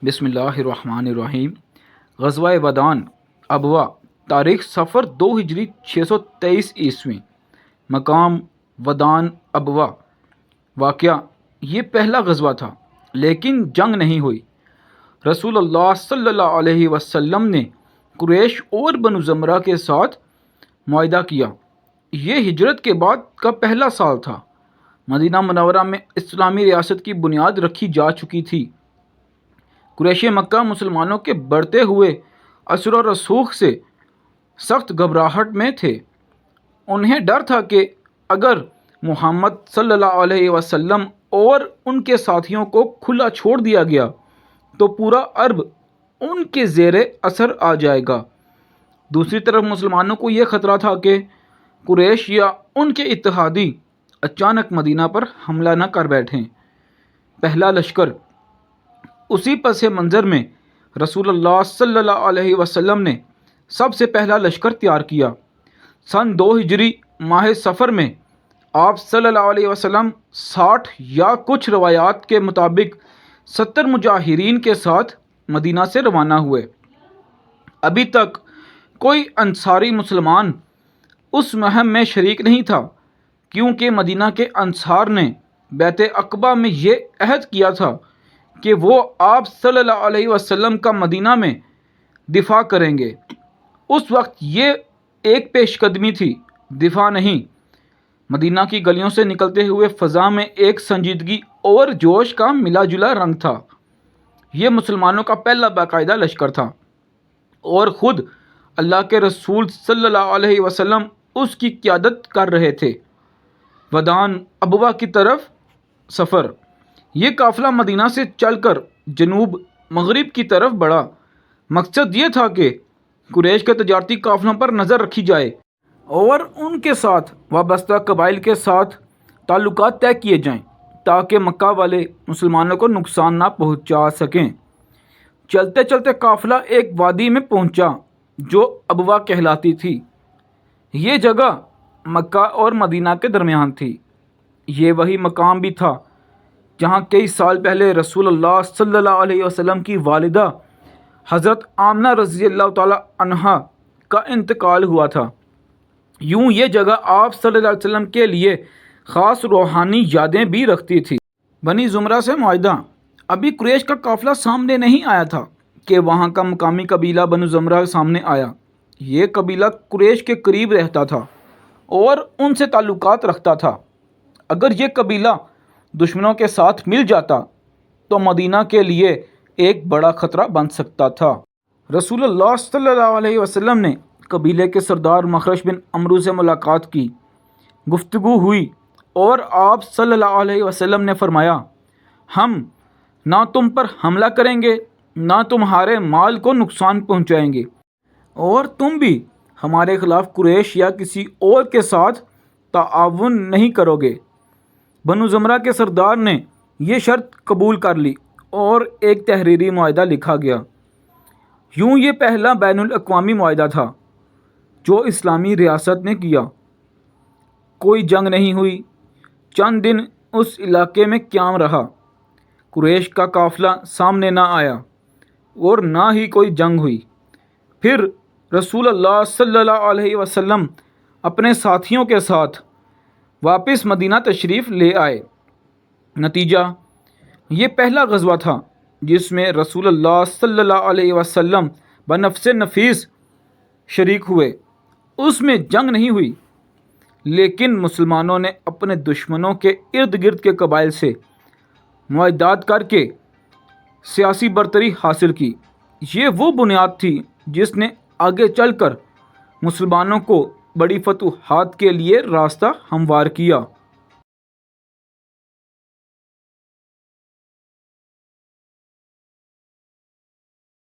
بسم اللہ الرحمن الرحیم۔ غزوہ ودان ابوا، تاریخ صفر 2 ہجری 623 عیسوی، مقام ودان ابوا۔ واقعہ یہ پہلا غزوہ تھا لیکن جنگ نہیں ہوئی۔ رسول اللہ صلی اللہ علیہ وسلم نے قریش اور بنو زمرہ کے ساتھ معاہدہ کیا۔ یہ ہجرت کے بعد کا پہلا سال تھا۔ مدینہ منورہ میں اسلامی ریاست کی بنیاد رکھی جا چکی تھی۔ قریش مکہ مسلمانوں کے بڑھتے ہوئے اثر و رسوخ سے سخت گھبراہٹ میں تھے۔ انہیں ڈر تھا کہ اگر محمد صلی اللہ علیہ وسلم اور ان کے ساتھیوں کو کھلا چھوڑ دیا گیا تو پورا عرب ان کے زیر اثر آ جائے گا۔ دوسری طرف مسلمانوں کو یہ خطرہ تھا کہ قریش یا ان کے اتحادی اچانک مدینہ پر حملہ نہ کر بیٹھیں۔ پہلا لشکر۔ اسی پس منظر میں رسول اللہ صلی اللہ علیہ وسلم نے سب سے پہلا لشکر تیار کیا۔ سن 2 ہجری ماہ سفر میں آپ صلی اللہ علیہ وسلم 60 یا کچھ روایات کے مطابق 70 مجاہرین کے ساتھ مدینہ سے روانہ ہوئے۔ ابھی تک کوئی انصاری مسلمان اس مہم میں شریک نہیں تھا، کیونکہ مدینہ کے انصار نے بیعت عقبہ میں یہ عہد کیا تھا کہ وہ آپ صلی اللہ علیہ وسلم کا مدینہ میں دفاع کریں گے۔ اس وقت یہ ایک پیش قدمی تھی، دفاع نہیں۔ مدینہ کی گلیوں سے نکلتے ہوئے فضا میں ایک سنجیدگی اور جوش کا ملا جلا رنگ تھا۔ یہ مسلمانوں کا پہلا باقاعدہ لشکر تھا اور خود اللہ کے رسول صلی اللہ علیہ وسلم اس کی قیادت کر رہے تھے۔ ودان ابوا کی طرف سفر۔ یہ قافلہ مدینہ سے چل کر جنوب مغرب کی طرف بڑھا۔ مقصد یہ تھا کہ قریش کے تجارتی قافلوں پر نظر رکھی جائے اور ان کے ساتھ وابستہ قبائل کے ساتھ تعلقات طے کیے جائیں تاکہ مکہ والے مسلمانوں کو نقصان نہ پہنچا سکیں۔ چلتے چلتے قافلہ ایک وادی میں پہنچا جو ابوا کہلاتی تھی۔ یہ جگہ مکہ اور مدینہ کے درمیان تھی۔ یہ وہی مقام بھی تھا جہاں کئی سال پہلے رسول اللہ صلی اللہ علیہ وسلم کی والدہ حضرت آمنہ رضی اللہ تعالی عنہا کا انتقال ہوا تھا۔ یوں یہ جگہ آپ صلی اللہ علیہ وسلم کے لیے خاص روحانی یادیں بھی رکھتی تھی۔ بنی زمرہ سے معاہدہ۔ ابھی قریش کا قافلہ سامنے نہیں آیا تھا کہ وہاں کا مقامی قبیلہ بنو زمرہ سامنے آیا۔ یہ قبیلہ قریش کے قریب رہتا تھا اور ان سے تعلقات رکھتا تھا۔ اگر یہ قبیلہ دشمنوں کے ساتھ مل جاتا تو مدینہ کے لیے ایک بڑا خطرہ بن سکتا تھا۔ رسول اللہ صلی اللہ علیہ وسلم نے قبیلے کے سردار مخرش بن عمرو سے ملاقات کی۔ گفتگو ہوئی اور آپ صلی اللہ علیہ وسلم نے فرمایا، ہم نہ تم پر حملہ کریں گے نہ تمہارے مال کو نقصان پہنچائیں گے، اور تم بھی ہمارے خلاف قریش یا کسی اور کے ساتھ تعاون نہیں کرو گے۔ بنو زمرہ کے سردار نے یہ شرط قبول کر لی اور ایک تحریری معاہدہ لکھا گیا۔ یوں یہ پہلا بین الاقوامی معاہدہ تھا جو اسلامی ریاست نے کیا۔ کوئی جنگ نہیں ہوئی۔ چند دن اس علاقے میں قیام رہا۔ قریش کا قافلہ سامنے نہ آیا اور نہ ہی کوئی جنگ ہوئی۔ پھر رسول اللہ صلی اللہ علیہ وسلم اپنے ساتھیوں کے ساتھ واپس مدینہ تشریف لے آئے۔ نتیجہ یہ پہلا غزوہ تھا جس میں رسول اللہ صلی اللہ علیہ وسلم بنفس نفیس شریک ہوئے۔ اس میں جنگ نہیں ہوئی، لیکن مسلمانوں نے اپنے دشمنوں کے ارد گرد کے قبائل سے معاہدات کر کے سیاسی برتری حاصل کی۔ یہ وہ بنیاد تھی جس نے آگے چل کر مسلمانوں کو بڑی فتوحات کے لیے راستہ ہموار کیا۔